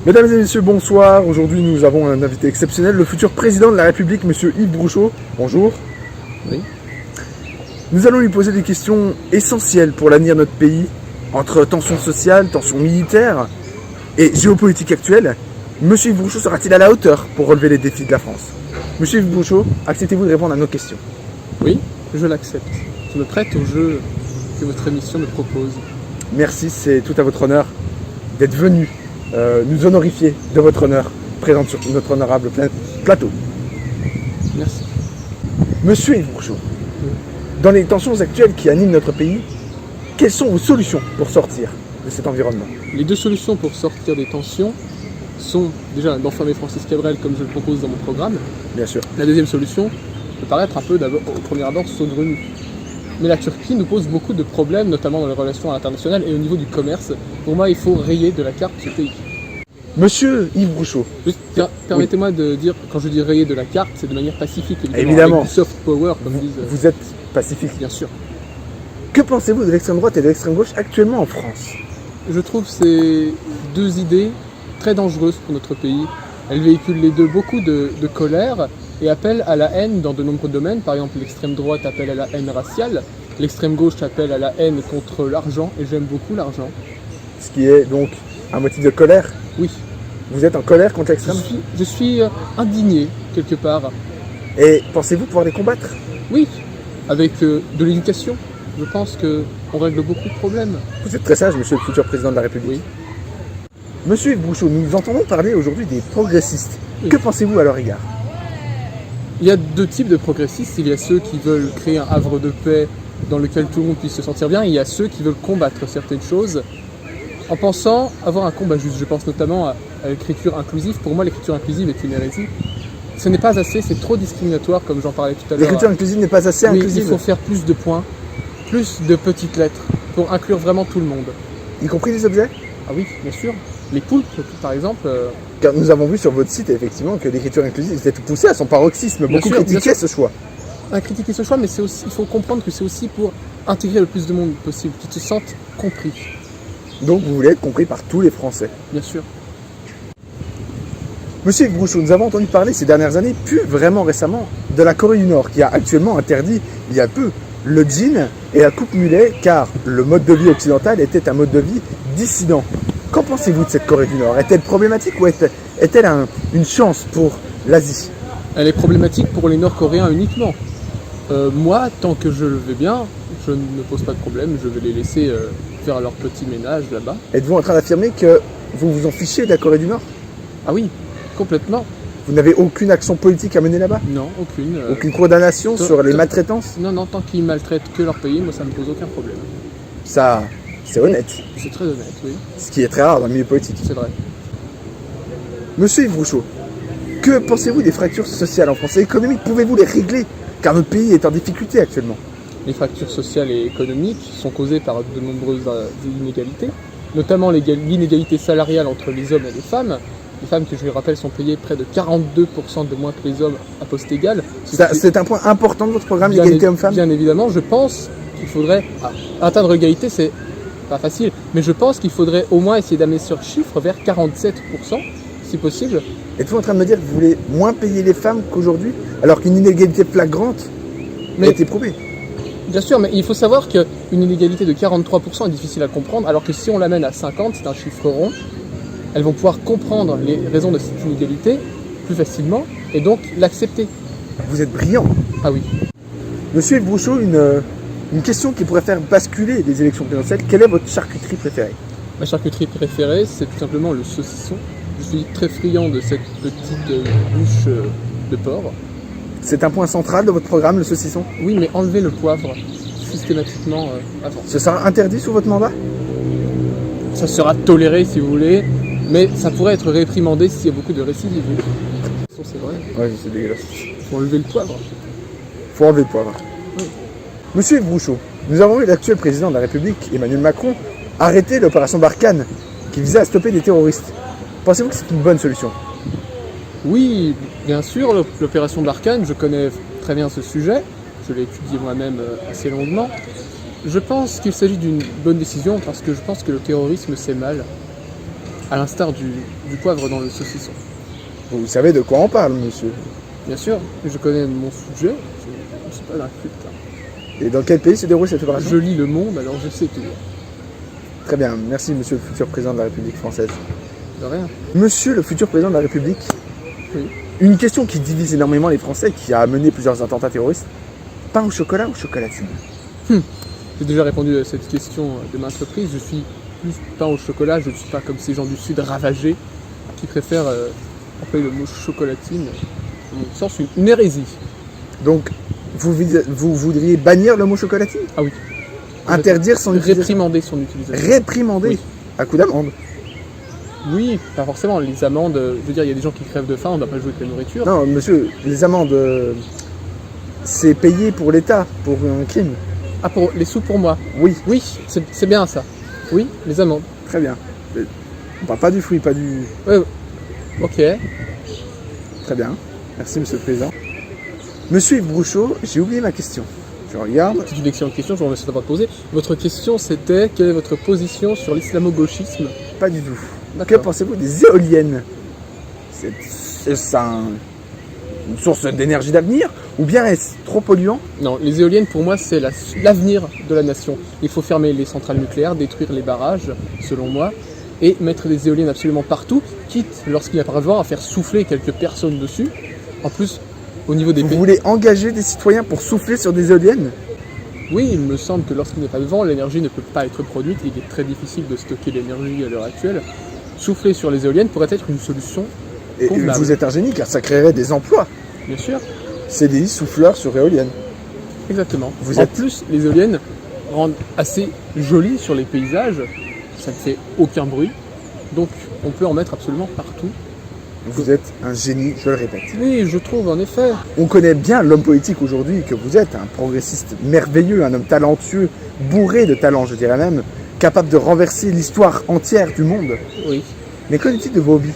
Mesdames et messieurs, bonsoir. Aujourd'hui, nous avons un invité exceptionnel, le futur président de la République, monsieur Yves Brouchot. Bonjour. Oui. Nous allons lui poser des questions essentielles pour l'avenir de notre pays, entre tensions sociales, tensions militaires et géopolitique actuelle. Monsieur Yves Brouchot sera-t-il à la hauteur pour relever les défis de la France? Monsieur Yves Brouchot, acceptez-vous de répondre à nos questions? Oui, je l'accepte. Je me prête au jeu que votre émission me propose. Merci, c'est tout à votre honneur d'être venu nous honorifier de votre honneur présente sur notre honorable plateau. Merci. Monsieur Yves Brouchot, dans les tensions actuelles qui animent notre pays, quelles sont vos solutions pour sortir de cet environnement? Les deux solutions pour sortir des tensions sont déjà d'enfermer Francis Cabrel comme je le propose dans mon programme. Bien sûr. La deuxième solution peut paraître un peu d'abord, au premier abord saugrenue. Mais la Turquie nous pose beaucoup de problèmes, notamment dans les relations internationales et au niveau du commerce. Pour moi, il faut rayer de la carte ce pays. Monsieur Yves Brouchot. Permettez-moi de dire, quand je dis rayer de la carte, c'est de manière pacifique, évidemment. Avec du soft power, comme disent. Vous êtes pacifique. Bien sûr. Que pensez-vous de l'extrême droite et de l'extrême gauche actuellement en France? Je trouve ces deux idées très dangereuses pour notre pays. Elles véhiculent les deux beaucoup de colère et appellent à la haine dans de nombreux domaines. Par exemple, l'extrême droite appelle à la haine raciale, l'extrême gauche appelle à la haine contre l'argent, et j'aime beaucoup l'argent. Ce qui est donc un motif de colère? Oui. Vous êtes en colère contre l'extrême? Je suis indigné, quelque part. Et pensez-vous pouvoir les combattre? Oui, avec de l'éducation. Je pense qu'on règle beaucoup de problèmes. Vous êtes très sage, monsieur le futur président de la République. Oui. Monsieur Yves Brouchot, nous entendons parler aujourd'hui des progressistes. Oui. Que pensez-vous à leur égard? Il y a deux types de progressistes. Il y a ceux qui veulent créer un havre de paix dans lequel tout le monde puisse se sentir bien. Et il y a ceux qui veulent combattre certaines choses en pensant avoir un combat juste. Je pense notamment à l'écriture inclusive. Pour moi, l'écriture inclusive est une hérésie. Ce n'est pas assez, c'est trop discriminatoire, comme j'en parlais tout à l'heure. L'écriture inclusive n'est pas assez inclusive. Il faut faire plus de points, plus de petites lettres, pour inclure vraiment tout le monde. Y compris les objets? Ah oui, bien sûr. Les poulpes, par exemple. Car nous avons vu sur votre site, effectivement, que l'écriture inclusive était poussée à son paroxysme. Beaucoup critiquaient ce choix. À critiquer ce choix, mais c'est aussi, il faut comprendre que c'est aussi pour intégrer le plus de monde possible, qu'ils se sentent compris. Donc vous voulez être compris par tous les Français? Bien sûr. Monsieur Yves Brouchot, nous avons entendu parler ces dernières années, puis vraiment récemment, de la Corée du Nord, qui a actuellement interdit, il y a peu, le jean et la coupe mulet, car le mode de vie occidental était un mode de vie dissident. Qu'en pensez-vous de cette Corée du Nord? Est-elle problématique ou est-elle une chance pour l'Asie? Elle est problématique pour les Nord-Coréens uniquement. Moi, tant que je le vais bien, je ne me pose pas de problème, je vais les laisser faire leur petit ménage là-bas. Êtes-vous en train d'affirmer que vous vous en fichez de la Corée du Nord? Ah oui, complètement. Vous n'avez aucune action politique à mener là-bas? Non, aucune. Aucune condamnation sur les maltraitances? Non, tant qu'ils maltraitent que leur pays, moi ça ne me pose aucun problème. Ça, c'est honnête. C'est très honnête, oui. Ce qui est très rare dans le milieu politique. C'est vrai. Monsieur Yves Brouchot, que pensez-vous des fractures sociales en France et économiques? Pouvez-vous les régler? Car notre pays est en difficulté actuellement. Les fractures sociales et économiques sont causées par de nombreuses inégalités, notamment l'inégalité salariale entre les hommes et les femmes. Les femmes, que je le rappelle, sont payées près de 42% de moins que les hommes à poste égal. C'est un point important de votre programme, l'égalité homme-femme? Bien évidemment, je pense qu'il faudrait atteindre l'égalité, c'est pas facile, mais je pense qu'il faudrait au moins essayer d'amener ce chiffre vers 47%, si possible. Êtes-vous en train de me dire que vous voulez moins payer les femmes qu'aujourd'hui, alors qu'une inégalité flagrante a été prouvée? Bien sûr, mais il faut savoir qu'une inégalité de 43% est difficile à comprendre, alors que si on l'amène à 50, c'est un chiffre rond, elles vont pouvoir comprendre les raisons de cette inégalité plus facilement et donc l'accepter. Vous êtes brillant. Ah oui. Monsieur Yves Brouchot, une question qui pourrait faire basculer les élections présidentielles. Quelle est votre charcuterie préférée? Ma charcuterie préférée, c'est tout simplement le saucisson. Je suis très friand de cette petite bouche de porc. C'est un point central de votre programme, le saucisson? Oui, mais enlevez le poivre systématiquement avant. Ce sera interdit sous votre mandat? Ça sera toléré si vous voulez, mais ça pourrait être réprimandé s'il y a beaucoup de récidives. C'est vrai. Oui, c'est dégueulasse. Faut enlever le poivre. Faut enlever le poivre. Oui. Monsieur Yves Brouchot, nous avons vu l'actuel président de la République, Emmanuel Macron, arrêter l'opération Barkhane, qui visait à stopper des terroristes. Pensez-vous que c'est une bonne solution? Oui, bien sûr, l'opération Barkhane, je connais très bien ce sujet, je l'ai étudié moi-même assez longuement. Je pense qu'il s'agit d'une bonne décision parce que je pense que le terrorisme c'est mal. À l'instar du poivre dans le saucisson. Vous savez de quoi on parle, monsieur. Bien sûr, je connais mon sujet, je ne suis pas d'un culte. Et dans quel pays se déroule cette opération? Je lis Le Monde, alors je sais tout. Très bien, merci monsieur le futur président de la République française. De rien. Monsieur le futur président de la République, Oui. une question qui divise énormément les Français, qui a amené plusieurs attentats terroristes. Pain au chocolat ou chocolatine? J'ai déjà répondu à cette question de maintes reprises. Je suis plus pain au chocolat, je ne suis pas comme ces gens du Sud ravagés qui préfèrent employer le mot chocolatine. Dans mon sens, une hérésie. Donc, vous voudriez bannir le mot chocolatine? Ah oui. Interdire son utilisation? Réprimander son utilisation. Réprimander? Oui. À coup d'amende? Oui, pas forcément. Les amendes, je veux dire, il y a des gens qui crèvent de faim, on ne doit pas jouer avec la nourriture. Non, monsieur, les amendes, c'est payé pour l'État, pour un crime. Ah, pour les sous pour moi. Oui, Oui, c'est bien ça. Oui, les amendes. très bien. On parle pas du fruit, pas du... Ouais, ok. Très bien. Merci, monsieur le président. Monsieur Yves Brouchot, j'ai oublié ma question. Je regarde. C'est une excellente question, je vous remercie d'avoir posé. Votre question, c'était quelle est votre position sur l'islamo-gauchisme? Pas du tout. Que D'accord. pensez-vous des éoliennes? C'est ça une source d'énergie d'avenir? Ou bien est-ce trop polluant? Non, les éoliennes, pour moi, c'est l'avenir de la nation. Il faut fermer les centrales nucléaires, détruire les barrages, selon moi, et mettre des éoliennes absolument partout, quitte, lorsqu'il n'y a pas de vent, à faire souffler quelques personnes dessus. En plus, au niveau des Vous pays... voulez engager des citoyens pour souffler sur des éoliennes? Oui, il me semble que lorsqu'il n'y a pas de vent, l'énergie ne peut pas être produite. Il est très difficile de stocker l'énergie à l'heure actuelle. Souffler sur les éoliennes pourrait être une solution, Et convenable. vous êtes un génie car ça créerait des emplois. bien sûr. CDI, souffleur sur éoliennes. Exactement. Vous En êtes- plus, les éoliennes rendent assez joli sur les paysages. Ça ne fait aucun bruit. Donc, on peut en mettre absolument partout. Vous êtes un génie, je le répète. Oui, je trouve, en effet. On connaît bien l'homme politique aujourd'hui que vous êtes, un progressiste merveilleux, un homme talentueux, bourré de talent, je dirais même, capable de renverser l'histoire entière du monde. Oui. Mais qu'en est-il de vos hobbies?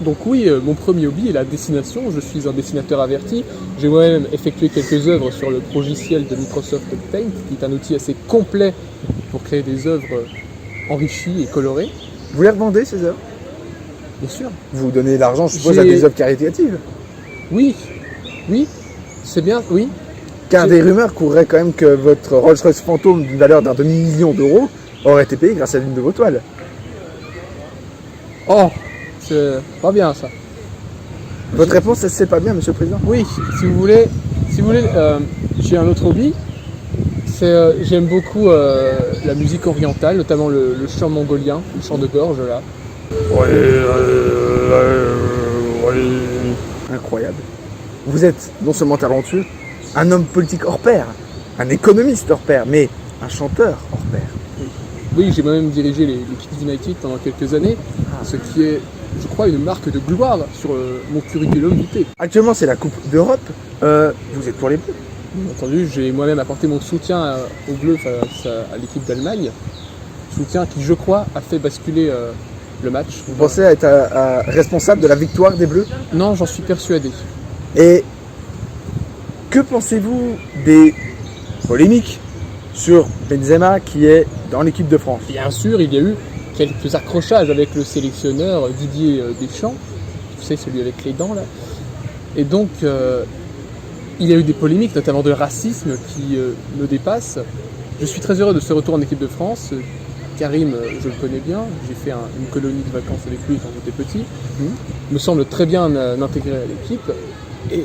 Donc oui, mon premier hobby est la dessination. Je suis un dessinateur averti. J'ai moi-même effectué quelques œuvres sur le logiciel de Microsoft Paint, qui est un outil assez complet pour créer des œuvres enrichies et colorées. Vous les revendez, ces œuvres? Bien sûr. Vous donnez l'argent, je suppose, à J'ai- des œuvres caritatives. Oui, oui, c'est bien, oui. Car J'ai- des rumeurs courraient quand même que votre Rolls-Royce fantôme d'une valeur d'un demi-million d'euros aurait été payé grâce à l'une de vos toiles. Oh, c'est pas bien ça. Votre réponse, c'est pas bien, monsieur le président? Oui, si vous voulez, j'ai un autre hobby. C'est j'aime beaucoup la musique orientale, notamment le chant mongolien, le chant de gorge là. Incroyable. Vous êtes non seulement talentueux, un homme politique hors pair, un économiste hors pair, mais un chanteur hors pair. Oui, j'ai moi-même dirigé les Kids United pendant quelques années, ce qui est, je crois, une marque de gloire sur mon curriculum vitae. Actuellement, c'est la Coupe d'Europe. Vous êtes pour les Bleus? Bien entendu, j'ai moi-même apporté mon soutien aux Bleus face à l'équipe d'Allemagne, soutien qui, je crois, a fait basculer le match. Vous pensez être responsable de la victoire des Bleus? Non, j'en suis persuadé. Et que pensez-vous des polémiques sur Benzema qui est dans l'équipe de France? Bien sûr, il y a eu quelques accrochages avec le sélectionneur Didier Deschamps, vous savez, celui avec les dents là. Et donc, il y a eu des polémiques, notamment de racisme, qui me dépassent. Je suis très heureux de ce retour en équipe de France. Karim, je le connais bien, j'ai fait une colonie de vacances avec lui quand j'étais petit. Il me semble très bien intégrer à l'équipe et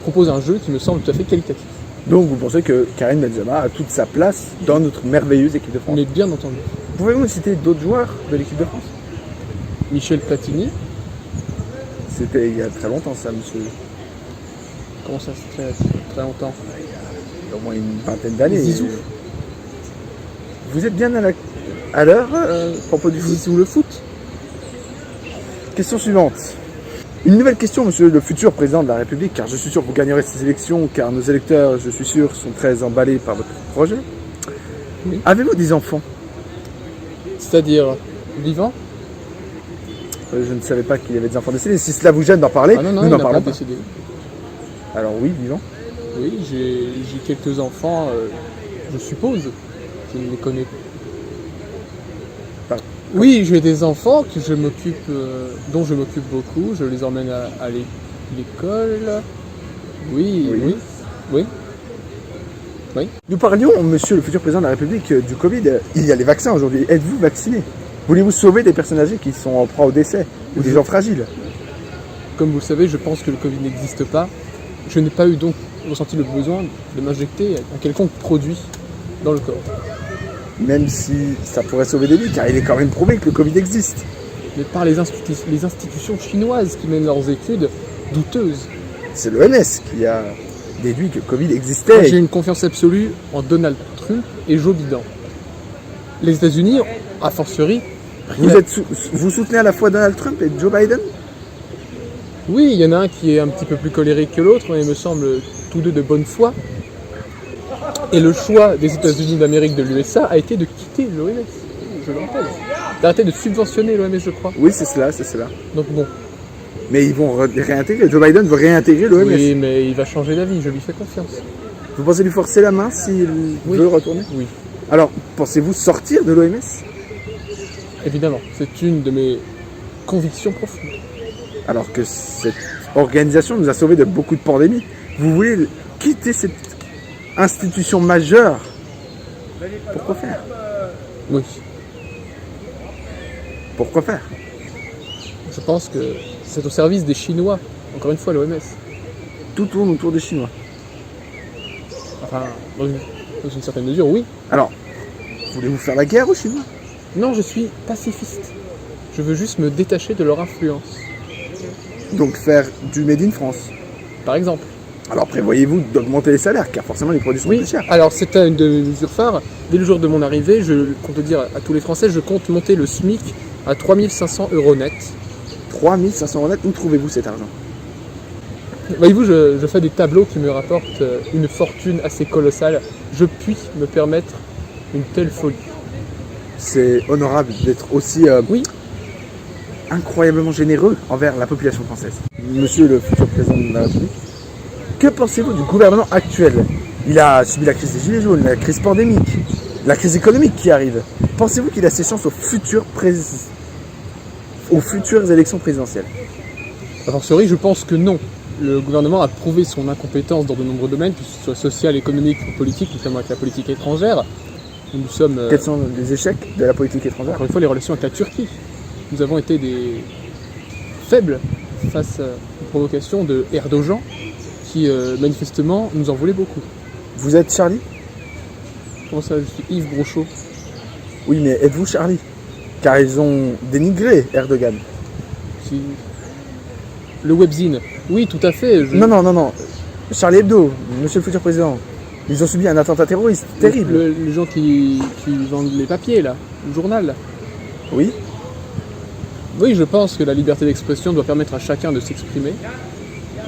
propose un jeu qui me semble tout à fait qualitatif. Donc vous pensez que Karim Benzema a toute sa place dans notre merveilleuse équipe de France? Mais bien entendu. Pouvez-vous me citer d'autres joueurs de l'équipe de France? Michel Platini, C'était il y a très longtemps ça, monsieur. comment ça se fait très longtemps? Au moins une vingtaine d'années. Zizou. Vous êtes bien à l'heure à propos du foot? Zizou le foot. Question suivante. Une nouvelle question, monsieur le futur président de la République, car je suis sûr que vous gagnerez ces élections, car nos électeurs, je suis sûr, sont très emballés par votre projet. Oui. Avez-vous des enfants? C'est-à-dire vivant? Je ne savais pas qu'il y avait des enfants décédés. Si cela vous gêne d'en parler, Ah non, non, nous il n'en n'a pas parlons pas. décédé. Alors oui, vivant. Oui, j'ai quelques enfants, je suppose. Je ne les connais Oui, j'ai des enfants que je m'occupe, dont je m'occupe beaucoup. Je les emmène à l'école. Oui, Oui. oui, oui, oui. Nous parlions, monsieur le futur président de la République, du Covid. Il y a les vaccins aujourd'hui. Êtes-vous vacciné? Voulez-vous sauver des personnes âgées qui sont en proie au décès ou des gens fragiles? Comme vous le savez, je pense que le Covid n'existe pas. Je n'ai pas eu donc ressenti le besoin de m'injecter un quelconque produit dans le corps. Même si ça pourrait sauver des vies, car il est quand même prouvé que le Covid existe. Mais par les institutions chinoises qui mènent leurs études douteuses. C'est l'OMS qui a déduit que le Covid Moi, existait. j'ai une confiance absolue en Donald Trump et Joe Biden. Les États-Unis, a fortiori, Vous soutenez à la fois Donald Trump et Joe Biden? oui, il y en a un qui est un petit peu plus colérique que l'autre, mais il me semble tous deux de bonne foi. Et le choix des États-Unis d'Amérique de l'USA a été de quitter l'OMS, je le rappelle. D'arrêter de subventionner l'OMS, je crois. Oui, c'est cela, c'est cela. Donc bon, Mais ils vont réintégrer. Joe Biden veut réintégrer l'OMS. oui, mais il va changer d'avis, je lui fais confiance. Vous pensez lui forcer la main s'il Oui. veut retourner? Oui, Alors, pensez-vous sortir de l'OMS? évidemment, c'est une de mes convictions profondes. Alors que cette organisation nous a sauvés de beaucoup de pandémies. Vous voulez quitter cette institution majeure? Pourquoi faire? Oui, Pourquoi faire? je pense que c'est au service des Chinois, encore une fois l'OMS. Tout tourne autour des Chinois. Enfin, dans une certaine mesure, oui. Alors, voulez-vous faire la guerre aux Chinois? Non, je suis pacifiste. Je veux juste me détacher de leur influence. Donc faire du Made in France. Par exemple. Alors prévoyez-vous d'augmenter les salaires, car forcément les produits sont Oui, plus chers. alors c'était une de mes mesures phares. Dès le jour de mon arrivée, je compte dire à tous les Français, je compte monter le SMIC à 3500 € net. 3500 € net, où trouvez-vous cet argent? Voyez-vous, je fais des tableaux qui me rapportent une fortune assez colossale. Je puis me permettre une telle folie. C'est honorable d'être aussi Oui, incroyablement généreux envers la population française. Monsieur le futur président de la République, que pensez-vous du gouvernement actuel? Il a subi la crise des Gilets jaunes, la crise pandémique, la crise économique qui arrive. Pensez-vous qu'il a ses chances aux futures élections présidentielles? a fortiori, je pense que non. Le gouvernement a prouvé son incompétence dans de nombreux domaines, que ce soit social, économique ou politique, notamment avec la politique étrangère. Nous sommes, Quels sont les échecs de la politique étrangère? encore une fois, les relations avec la Turquie. Nous avons été des faibles face aux provocations de Erdogan, qui manifestement nous en voulait beaucoup. Vous êtes Charlie? Comment ça, je suis Yves Brochot. Oui, mais êtes-vous Charlie? Car ils ont dénigré Erdogan. Qui- Le webzine. Oui, tout à fait. Non. Charlie Hebdo, monsieur le futur président. Ils ont subi un attentat terroriste terrible. Les gens qui vendent les papiers, là, le journal. Oui. Oui, je pense que la liberté d'expression doit permettre à chacun de s'exprimer,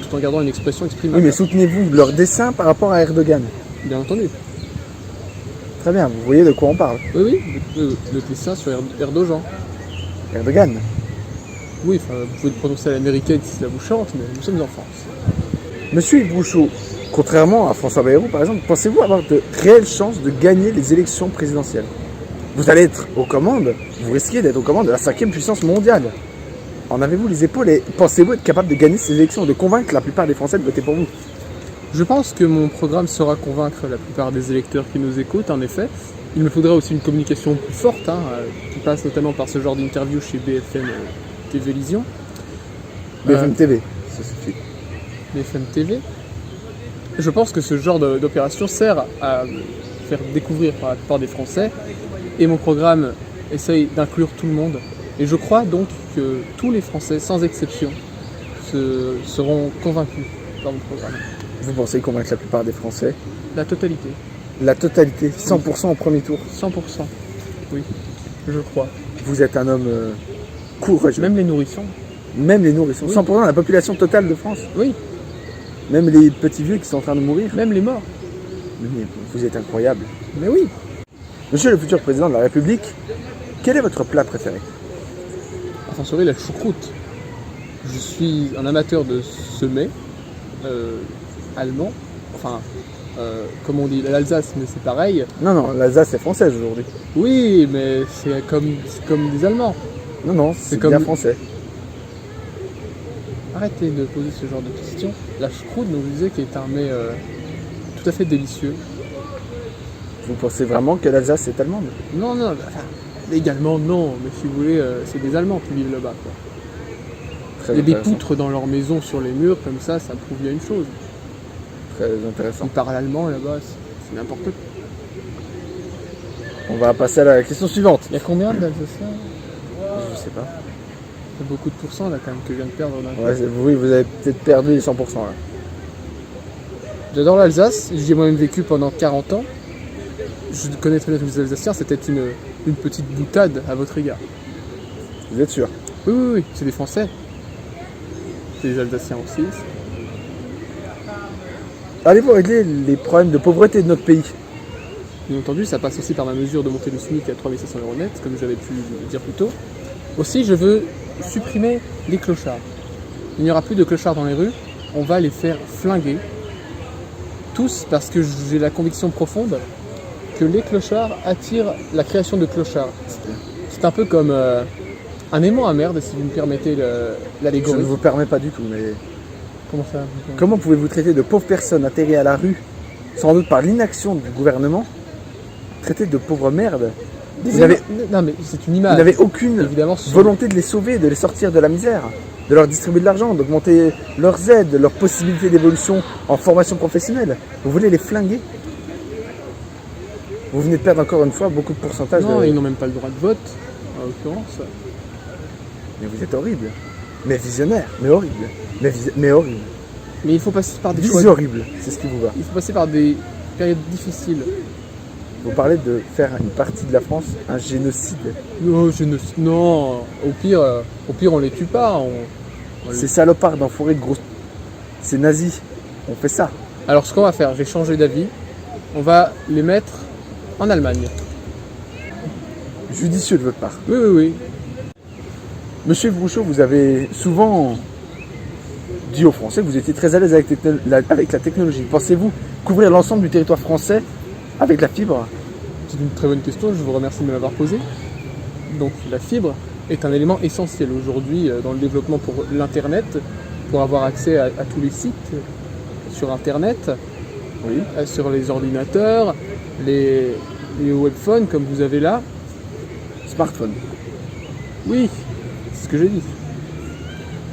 tout en gardant une expression exprimable. Oui, mais soutenez-vous leur dessein par rapport à Erdogan? Bien entendu. Très bien, vous voyez de quoi on parle. Oui, le dessin sur Erdogan. Erdogan. Oui, enfin, vous pouvez le prononcer à l'américaine si cela vous chante, mais nous sommes en France. Monsieur Yves Bouchot, contrairement à François Bayrou par exemple, pensez-vous avoir de réelles chances de gagner les élections présidentielles? Vous allez être aux commandes, vous risquez d'être aux commandes de la 5e puissance mondiale. En avez-vous les épaules et pensez-vous être capable de gagner ces élections, de convaincre la plupart des Français de voter pour vous? Je pense que mon programme saura convaincre la plupart des électeurs qui nous écoutent, en effet. Il me faudra aussi une communication plus forte, qui passe notamment par ce genre d'interview chez BFM TV Vision. BFM TV, ça suffit. BFM TV. Je pense que ce genre d'opération sert à faire découvrir par la plupart des Français, et mon programme essaye d'inclure tout le monde. Et je crois donc que tous les Français, sans exception, seront convaincus par mon programme. Vous pensez convaincre la plupart des Français? La totalité. La totalité, 100% au premier tour. 100%. Oui, je crois. Vous êtes un homme courageux. Même les nourrissons. Même les nourrissons. Oui. 100% de la population totale de France. Oui, Même les petits vieux qui sont en train de mourir. même les morts. Mais vous êtes incroyable. Mais oui. Monsieur le futur président de la République, quel est votre plat préféré? A fortiori, la choucroute. Je suis un amateur de ce mets allemand. Enfin, comme on dit, l'Alsace, mais c'est pareil. Non, l'Alsace est française aujourd'hui. Oui, mais c'est comme des Allemands. Non, c'est comme- bien français. Arrêtez de poser ce genre de questions. La choucroute, donc je disais, qui est un mets tout à fait délicieux. Vous pensez vraiment que l'Alsace est allemande? Non, enfin, légalement non, mais si vous voulez, c'est des Allemands qui vivent là-bas, quoi. Très Il y a des intéressant. poutres dans leur maison sur les murs, comme ça prouve bien une chose. Très intéressant. Ils parlent allemand là-bas, c'est n'importe quoi. On va passer à la question suivante. Il y a combien d'Alsaciens? Je sais pas. Il y a beaucoup de pourcents là quand même que je viens de perdre d'un coup. Ouais, oui, vous avez peut-être perdu les 100% là. J'adore l'Alsace, j'y ai moi-même vécu pendant 40 ans. Je connais très bien tous les Alsaciens, c'était une petite boutade à votre égard. Vous êtes sûr? Oui, c'est des Français. C'est des Alsaciens aussi. Allez-vous régler les problèmes de pauvreté de notre pays? Bien entendu, ça passe aussi par ma mesure de monter le SMIC à 3500 € net, comme j'avais pu le dire plus tôt. Aussi, je veux supprimer les clochards. Il n'y aura plus de clochards dans les rues, on va les faire flinguer. Tous, parce que j'ai la conviction profonde que les clochards attirent la création de clochards. C'est un peu comme un aimant à merde, si vous me permettez Je l'allégorie. ne vous permets pas du tout, mais Comment ça? comment pouvez-vous traiter de pauvres personnes atterrées à la rue, sans doute par l'inaction du gouvernement, traiter de pauvres merdes? Vous n'avez Non, mais c'est une vous image. n'avez aucune Évidemment, ce sont- volonté de les sauver, de les sortir de la misère, de leur distribuer de l'argent, d'augmenter leurs aides, leurs possibilités d'évolution en formation professionnelle. Vous voulez les flinguer? Vous venez de perdre encore une fois beaucoup de pourcentage Non, de... ils n'ont même pas le droit de vote, en l'occurrence. Mais vous êtes horrible. Mais visionnaire, mais horrible. Mais horrible. Mais il faut passer par des choix. Vision horrible, c'est ce qui vous va. Il faut passer par des périodes difficiles. Vous parlez de faire une partie de la France un génocide. Non, au pire, on les tue pas. Ces salopards d'enfoirés de grosses... Ces nazis, on fait ça. Alors ce qu'on va faire, j'ai changé d'avis. On va les mettre en Allemagne. Judicieux de votre part. Oui. Monsieur Brouchot, vous avez souvent dit aux Français que vous étiez très à l'aise avec la technologie. Pensez-vous couvrir l'ensemble du territoire français avec la fibre? C'est une très bonne question, je vous remercie de me l'avoir posée. Donc la fibre est un élément essentiel aujourd'hui dans le développement pour l'Internet, pour avoir accès à tous les sites sur Internet, Oui. sur les ordinateurs, les webphones comme vous avez là. Smartphone. Oui, c'est ce que j'ai dit.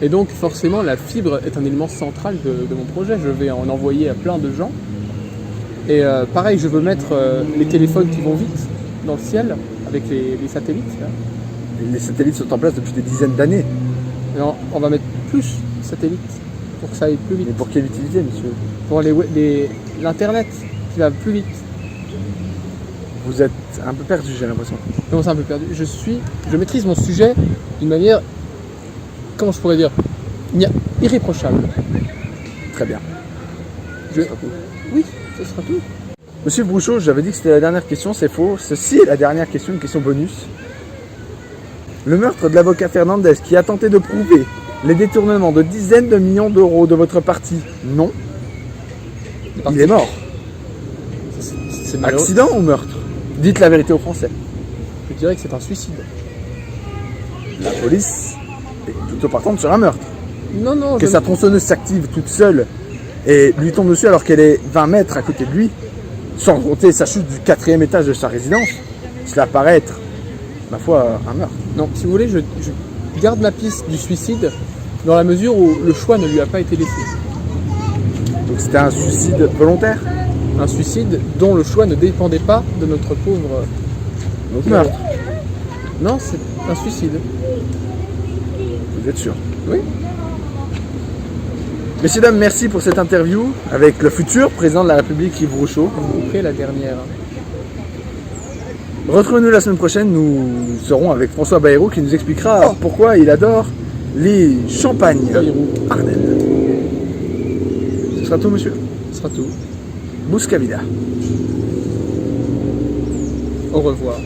Et donc forcément la fibre est un élément central de mon projet. Je vais en envoyer à plein de gens. Et pareil, je veux mettre les téléphones qui vont vite dans le ciel avec les satellites. Là. Les satellites sont en place depuis des dizaines d'années. Et on va mettre plus de satellites pour que ça aille plus vite. Mais pour quelle utilité, monsieur? Pour l'Internet qui va plus vite. Vous êtes un peu perdu, j'ai l'impression. Comment ça un peu perdu? Je maîtrise mon sujet d'une manière, comment je pourrais dire, irréprochable. Très bien. Je- Oui, ce sera tout. Monsieur Brouchot, j'avais dit que c'était la dernière question, c'est faux. Ceci est la dernière question, une question bonus. Le meurtre de l'avocat Fernandez qui a tenté de prouver les détournements de dizaines de millions d'euros de votre parti, non. Il est mort. C'est malheureux. Accident ou meurtre? Dites la vérité aux Français. Je dirais que c'est un suicide. La police est plutôt partante sur un meurtre. Non, Que sa tronçonneuse s'active toute seule et lui tombe dessus alors qu'elle est 20 mètres à côté de lui, sans compter sa chute du 4e étage de sa résidence, cela paraît être, ma foi, un meurtre. Non, si vous voulez, je garde la piste du suicide dans la mesure où le choix ne lui a pas été laissé. Donc c'était un suicide volontaire? Un suicide dont le choix ne dépendait pas de notre pauvre... Donc meurtre. Non, c'est un suicide. Vous êtes sûr? Oui. Messieurs, dames, merci pour cette interview avec le futur président de la République, Yves Brouchot. Vous couperez la dernière. Retrouvez-nous la semaine prochaine, nous serons avec François Bayrou qui nous expliquera pourquoi il adore les champagnes Bayrou. Ardennes. Ce sera tout, monsieur. Ce sera tout. Bouscavida. Au revoir.